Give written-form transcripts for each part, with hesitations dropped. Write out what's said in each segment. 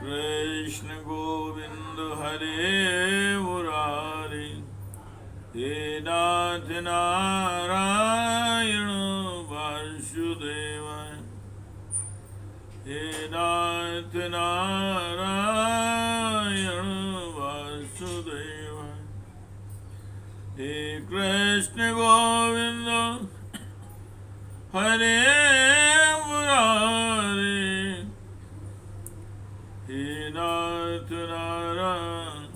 कृष्ण गोविंद हरे मुरारी, हे नाथ नारायण वासुदेवाय, हे नाथ नारायण वासुदेवाय, हे कृष्ण गोविंद हरे मुरारी, हे नाथ नारायण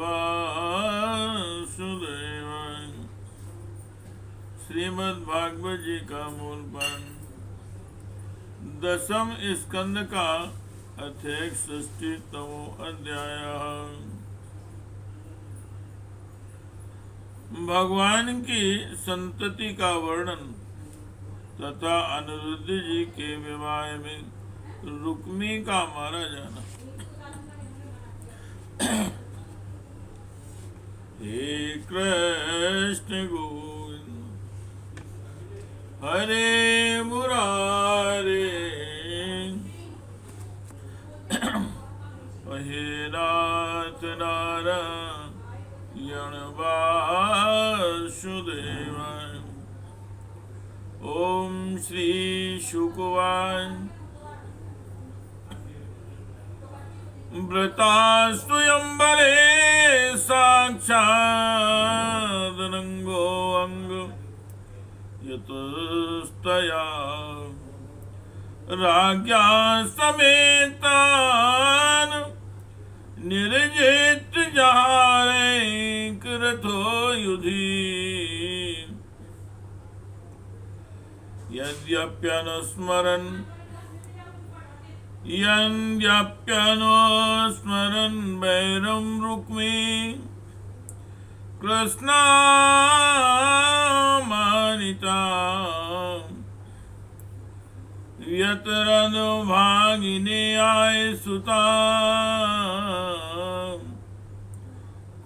वासुदेवाय। श्रीमद् भागवत जी का मूल पाठ 10वें स्कंद का अध्याय 60वां अध्याय। भगवान की संतति का वर्णन तथा अनिरुद्ध जी के विवाह में रुक्मी का मारा जाना। हे कृष्ण गोविंद हरे मुरारे, हे नाथ नारायण वासुदेवाय। ओम श्री शुकवाच व्रतास्तुयम्बरे साक्षादनंगो अंग यतस्तया राज्ञा समेतान निर्जित जहारे कृतो युधि। यद्यप्यनुस्मरन् वैरं रुक्मी कृष्णामानिता यतरनुभागिनेयाय सुता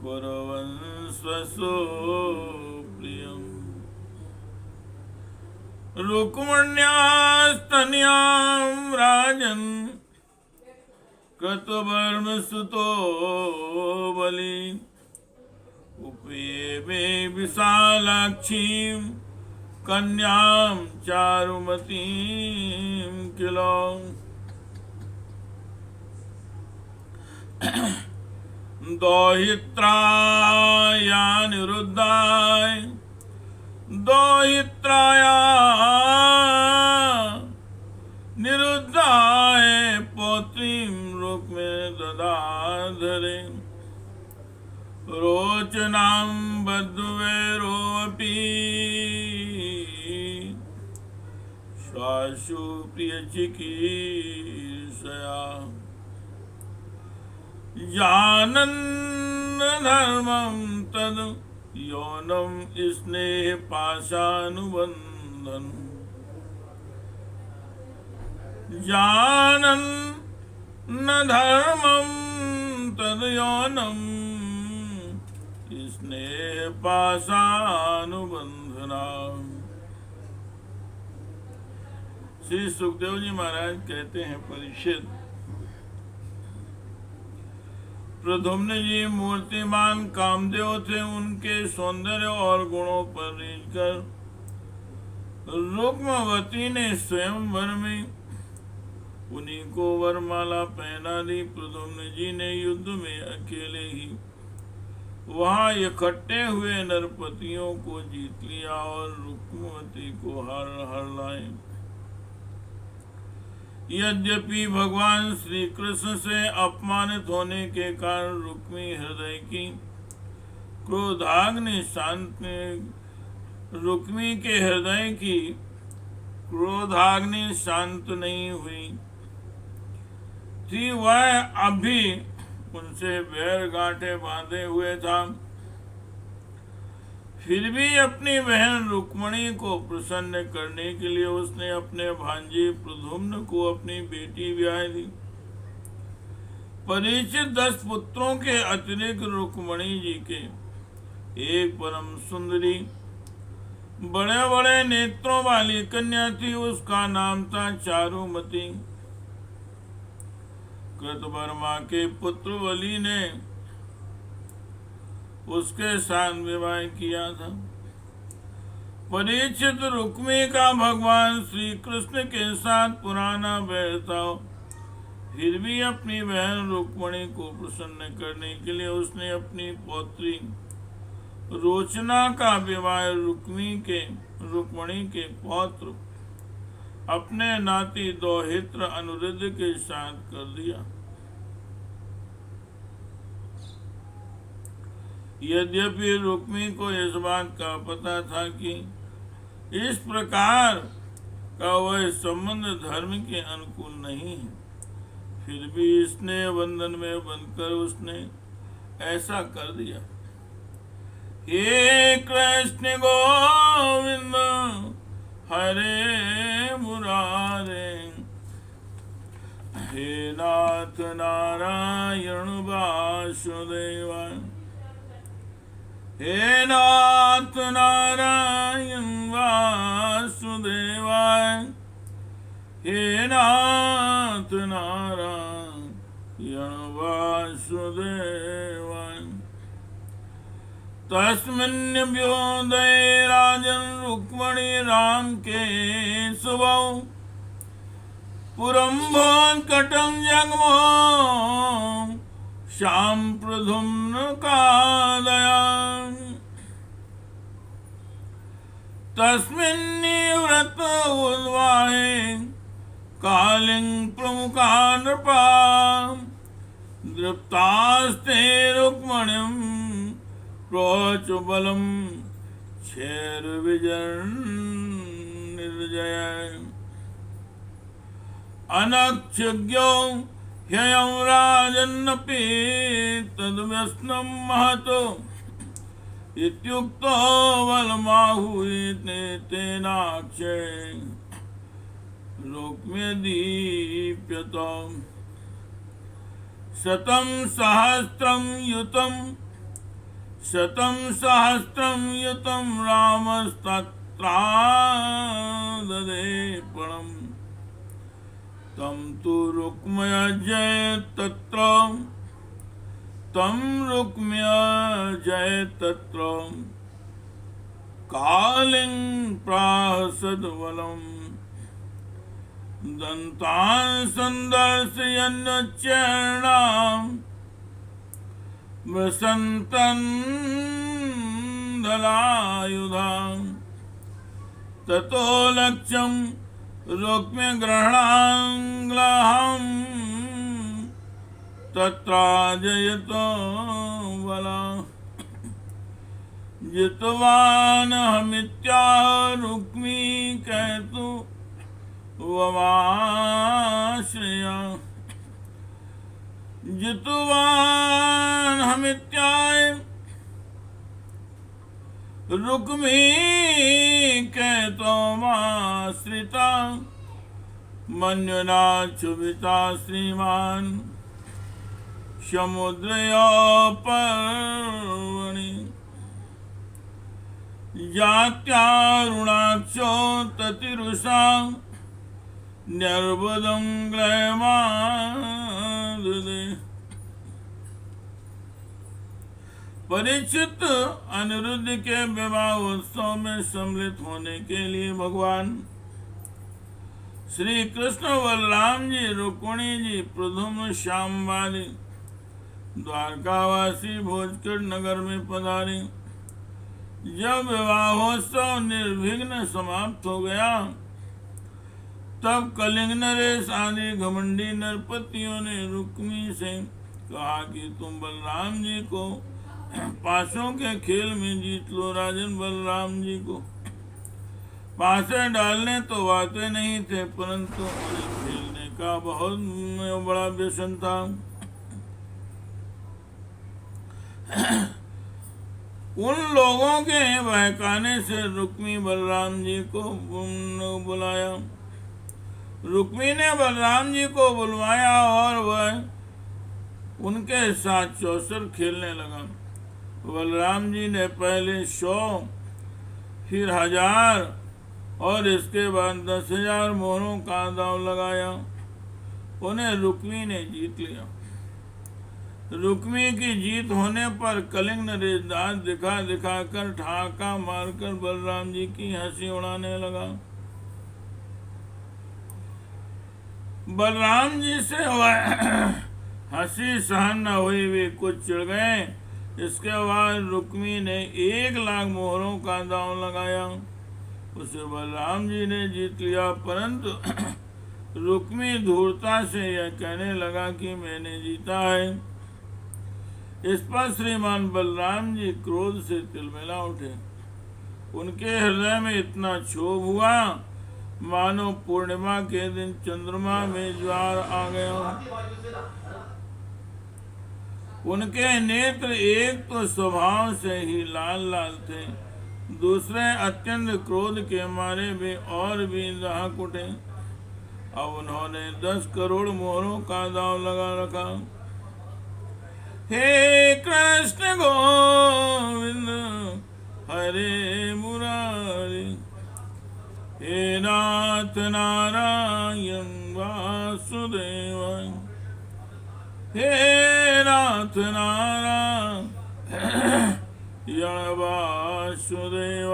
कुर्वन् स्वसो प्रियम्। रुक्मण्यास्तनयां राजन् कृतवर्मसुतो बलि, उपेमे विशालाक्षीं कन्यां चारुमतीं किल। दौहित्रायानिरुद्धाय दौहित्राया निरुद्धाय पौत्रीं रुक्मे ददाधरे। रोचनां बद्धुवैरोऽपि श्वासु प्रियचिकीर्षया। जानन् धर्मं तद् यौनं स्नेहपाशानुबन्धन्। जानन् न धर्मं तद् यौनं स्नेहपाशानुबन्धना। श्री सुखदेव जी महाराज कहते हैं, परीक्षित, प्रद्युम्न जी मूर्तिमान कामदेव थे। उनके सौंदर्य और गुणों पर रीझकर रुक्मवती ने स्वयंवर में उन्हीं को वरमाला पहना दी। प्रद्युम्न जी ने युद्ध में अकेले ही वहां इकट्ठे हुए नरपतियों को जीत लिया और रुक्मवती को हर लाए। यद्यपि भगवान श्री कृष्ण से अपमानित होने के कारण रुक्मी हृदय की क्रोधाग्नि शांत रुक्मी के हृदय की क्रोधाग्नि शांत नहीं हुई थी। वह अभी उनसे बैर गांठे बांधे हुए था। फिर भी अपनी बहन रुक्मणी को प्रसन्न करने के लिए उसने अपने भांजे प्रद्युम्न को अपनी बेटी ब्याह दी। परीक्षित 10 पुत्रों के अतिरिक्त रुक्मणी जी के एक परम सुंदरी बड़े बड़े नेत्रों वाली कन्या थी। उसका नाम था चारुमती। कृतवर्मा के पुत्र बलि ने उसके साथ विवाह किया था। परीक्षित, रुक्मी का भगवान श्री कृष्ण के साथ पुराना वैर था, फिर भी अपनी बहन रुक्मणी को प्रसन्न करने के लिए उसने अपनी पौत्री रोचना का विवाह रुक्मणी के पौत्र अपने नाती दौहित्र अनुरुद्ध के साथ कर दिया। यद्यपि रुक्मी को इस बात का पता था कि इस प्रकार का वह संबंध धर्म के अनुकूल नहीं है, फिर भी स्नेह बंधन में बंधकर उसने ऐसा कर दिया। हे कृष्ण गोविंद हरे मुरारे, हे नाथ नारायण वासुदेवा, हे नाथ नारायण वासुदेवा, हे नाथ नारायण वासुदेवा। तस्मिन्नभ्योदये राजन रुक्मणी राम के शुभौ पुरं भोत्कटं जग्मो श्याम प्रद्युम्न कादया। तस्मिन्निवृत्त उद्वाहे कालिं प्रमुखा नृपा, दृप्तास्ते रुक्मणीं प्रोच बलं निर्जय। अनक्षज्ञो ह्ययं राजन्नपि तद्व्यसनं महतो, इत्युक्तो बलमाहुते तेनाक्षे रुक्म्यदीप्यतो। शतं सहस्रं युतं रामस्तत्राददे पणम्, तं तु रुक्म्यजय तत्र कालिं प्राहसद्बलम्। दन्तान् सन्दर्शयन्नच्चरणाम् वसन्तन् दलायुधाम्, ततो लक्ष्यं रुक्म्यग्रहणाङ्ग्लहम्, तत्राजयतो बला। जितवानहमित्याह रुक्मी कहतु वमाश्रया। जितवानहमित्याह रुक्मी कहतो माश्रिता, मन्युना क्षुभिता श्रीमान् समुद्रयोपर्वणि। जात्यारुणाक्षो ततिरुषा न्यर्बुदं ग्लयमादुदे। परीक्षित, अनिरुद्ध के विवाह उत्सव में सम्मिलित होने के लिए भगवान श्री कृष्ण, बलराम जी, रुक्मिणी जी, प्रद्युम्न, श्यामवाली द्वारकावासी भोजपुर नगर में पधारे। जब विवाहोत्सव निर्विघ्न समाप्त हो गया, तब कलिंग नरेश आदि घमंडी नरपतियों ने रुक्मी से कहा कि तुम बलराम जी को पासों के खेल में जीत लो। राजन, बलराम जी को पासे डालने तो आते नहीं थे, परंतु उन्हें खेलने का बहुत बड़ा व्यसन था। उन लोगों के बहकाने से रुक्मी बलराम जी को बुलाया। रुक्मी ने बलराम जी को बुलवाया और वह उनके साथ चौसर खेलने लगा। बलराम जी ने पहले 100, फिर 1000 और इसके बाद 10,000 मोहरों का दांव लगाया। उन्हें रुक्मी ने जीत लिया। रुक्मी की जीत होने पर कलिंग नरेश दांत दिखा दिखाकर ठहाका मारकर बलराम जी की हंसी उड़ाने लगा। बलराम जी से हंसी सहन न हुई, वे कुछ चिढ़ गए। इसके बाद रुक्मी ने 1,00,000 मोहरों का दांव लगाया, उसे बलराम जी ने जीत लिया। परंतु रुक्मी धूर्तता से यह कहने लगा कि मैंने जीता है। इस पर श्रीमान बलराम जी क्रोध से तिलमिला उठे। उनके हृदय में इतना क्षोभ हुआ मानो पूर्णिमा के दिन चंद्रमा में ज्वार आ गया। उनके नेत्र एक तो स्वभाव से ही लाल लाल थे, दूसरे अत्यंत क्रोध के मारे वे और भी दहक उठे। अब उन्होंने 10 करोड़ मोहरों का दांव लगा रखा। हे कृष्ण गोविंद हरे मुरारी, हे नाथ नारायण वासुदेव, हे नाथ नारायण वासुदेव।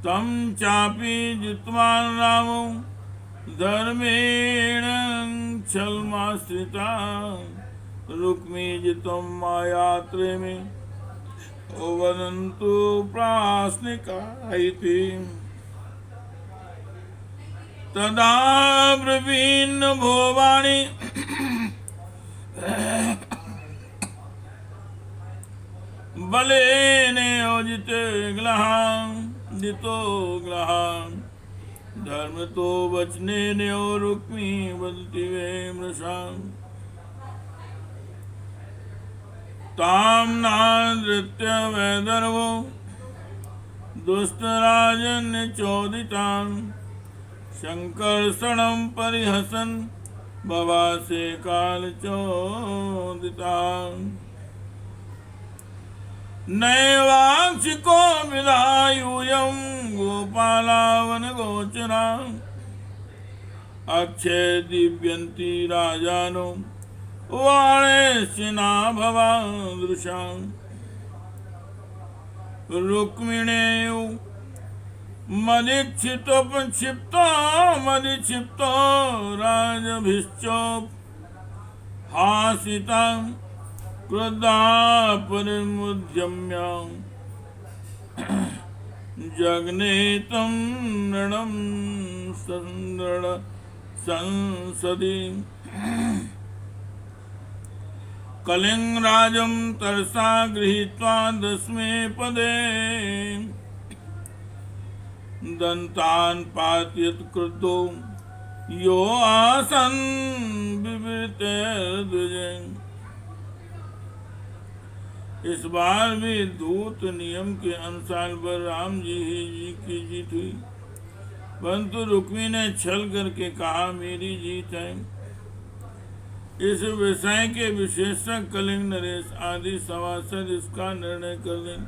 तम चापि जित्वान् रामो धर्मेण छलमाश्रिता, रुक्मी जितं मायात्रे में वदन्तु प्राश्निका इति। तदा ब्रवीण भोवाणि बलेन योजिते जितो ग्लहां, धर्म तो वचने न्यो रुक्मी वदति वे मृषां। ताम नादृत्य वैदर्भो दुष्टराजन चोदितां, शंकर्षणं परिहसन बवासे काल चोदितां। नैवांशिको विधायूयं गोपालावन गोचरा, अक्षय दिव्यन्ति राजानो वाणेशिना भवादृशां। रुक्मिणेयु मदिक्षिप्तो राजभिश्चोप हासितां, क्रुद्धा परिमुद्यम्य जग्ने तं नृणं संसदि। कलिंगराजं तरसा गृहीत्वा 10मे पदे, दन्तान् पातयत् क्रुद्धो यो आसन् बिभृते। इस बार भी दूत नियम के अनुसार बलराम जी की जीत हुई, परंतु रुक्मी ने छल करके कहा मेरी जीत है। इस विषय के विशेषज्ञ कलिंग नरेश आदि सभासद इसका निर्णय कर दें।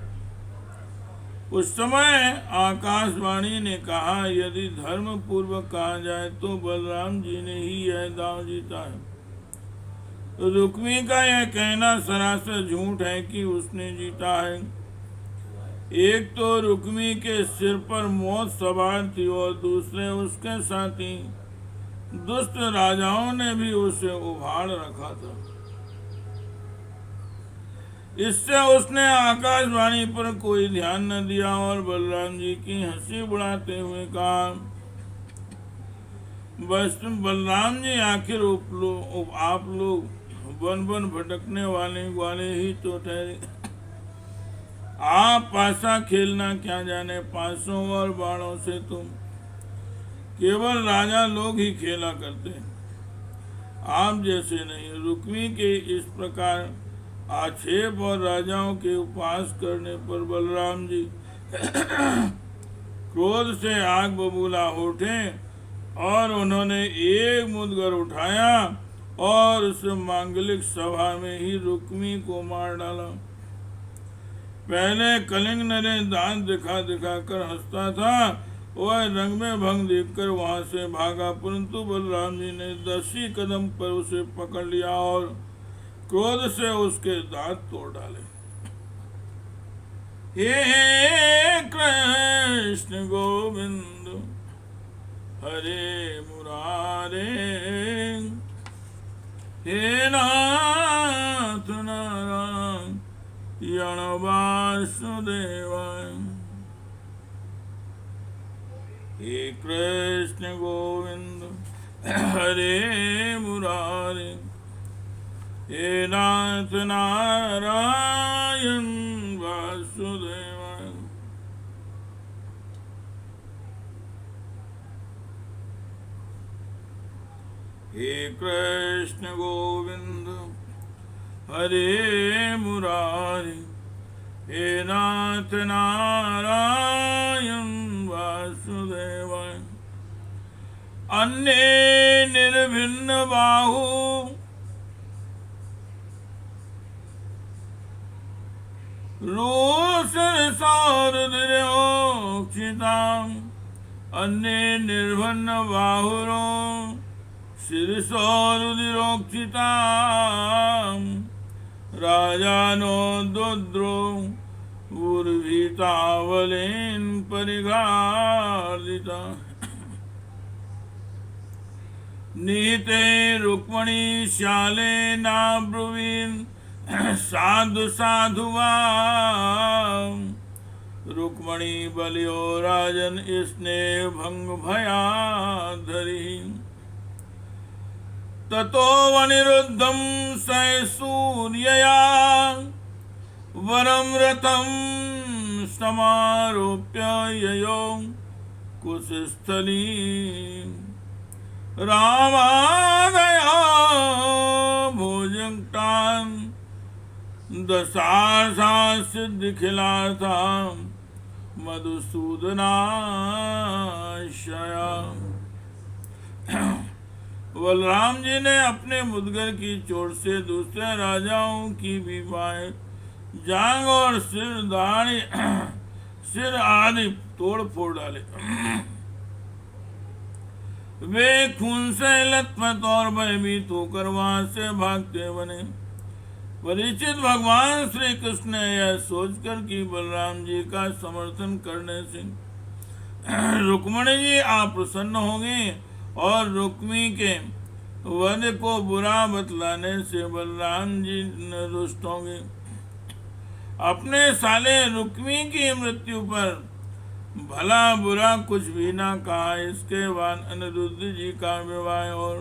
उस समय आकाशवाणी ने कहा यदि धर्म पूर्वक कहा जाए तो बलराम जी ने ही यह दांव जीता है। रुक्मी का यह कहना सरासर झूठ है कि उसने जीता है। एक तो रुक्मी के सिर पर मौत सवार थी और दूसरे उसके साथी दुष्ट राजाओं ने भी उसे उभाड़ रखा था। इससे उसने आकाशवाणी पर कोई ध्यान न दिया और बलराम जी की हंसी उड़ाते हुए कहा, बस बलराम जी आखिर आप लोग वन वन भटकने वाले ही तो ठहरे। आप पासा खेलना क्या जाने, पासों और बाणों से तुम केवल राजा लोग ही खेला करते, आप जैसे नहीं। रुक्मी के इस प्रकार आक्षेप और राजाओं के उपहास करने पर बलराम जी क्रोध से आग बबूला उठे और उन्होंने एक मुद्गर उठाया और उस मांगलिक सभा में ही रुक्मी को मार डाला। पहले कलिंग नरेश दांत दिखा दिखा कर हंसता था वह रंग में भंग देखकर वहां से भागा, परंतु बलराम जी ने 10 ही कदम पर उसे पकड़ लिया और क्रोध से उसके दांत तोड़ डाले। हे कृष्ण गोविंद हरे मुरारे, हे नाथ नारायण वासुदेवाय। हे कृष्ण गोविंद हरे मुरारे, हे नाथ नारायण वासुदेवाय। हे कृष्ण गोविंद हरे मुरारी, हे नाथ नारायण वासुदेवाय। अन्ये निर्भिन्न बाहु रोषरसारुद्र्योक्षिताम्, अन्ये निर्भिन्न बाहुरो शिरसोरुदिरोक्षिताम्, राजानो दुद्रो उर्भितावलेन परिघादिता। नीते रुक्मणी श्याले नाब्रुवीन साधु साधुवा, रुक्मणी बलियो राजन स्नेह भंग भयाधरी। ततो वनिरुद्धं सैसूर्यया वरं रथं समारोप्य ययो कुशस्थली। रामादया भोजक्तान् दशासा सिद्धिखिलासा मधुसूदनाशया। बलराम जी ने अपने मुदगर की चोट से दूसरे राजाओं की भी बाएं जांग और सिर आदि तोड़ फोड़ डाले। वे खून से लथपथ और भयभीत होकर वहां से भागते बने। परीक्षित भगवान श्री कृष्ण ने यह सोचकर कि बलराम जी का समर्थन करने से रुक्मणी जी आप प्रसन्न होंगे और रुक्मी के वध को बुरा बतलाने से बलराम जी रुष्ट होंगे। अपने साले रुक्मी की मृत्यु पर भला बुरा कुछ भी ना कहा। इसके बाद अनिरुद्ध जी का विवाह और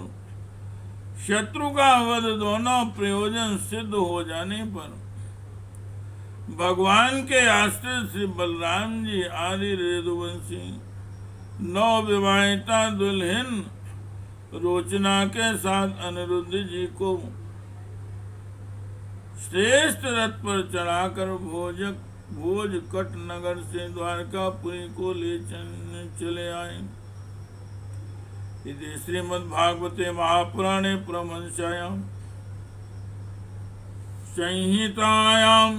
शत्रु का वध दोनों प्रयोजन सिद्ध हो जाने पर भगवान के आश्रित श्री बलराम जी आदि रेदुवंशी नौ विवाहिता दुल्हन रोचना के साथ अनिरुद्ध जी को श्रेष्ठ रथ पर चढ़ाकर भोजकट नगर से द्वारकापुरी को ले चले आए। इति श्रीमद्भागवते महापुराणे परमहंस्यां संहितायां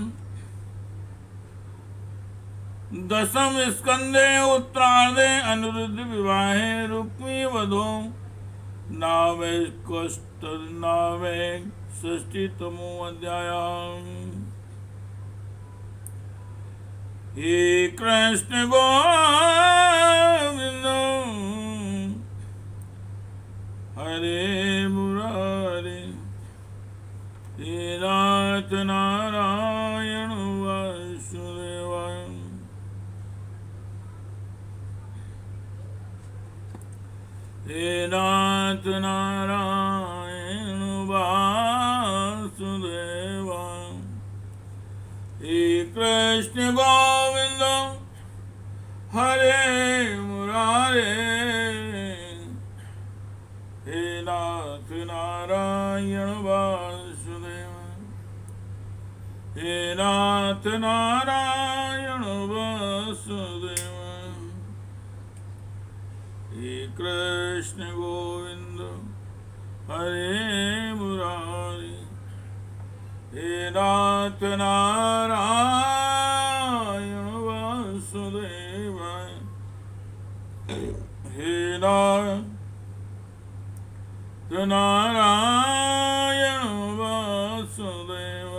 दशम स्कंदे उत्तरार्धे अनिरुद्ध विवाहे रुक्मी वधो नावै षष्टितमो अध्याय। हे कृष्ण गोविंद हरे मुरारे, हे नाथ नारायण वासुदेवाय। हे नाथ नारायण वासुदेवाय। हे कृष्ण गोविंद हरे मुरारे, हे नाथ नारायण वासुदेवाय। हे नाथ नारायण वासुदेवाय। हे कृष्ण गोविंद हरे मुरारी, हे नाथ नारायण वासुदेवाय। हे नारायण वासुदेव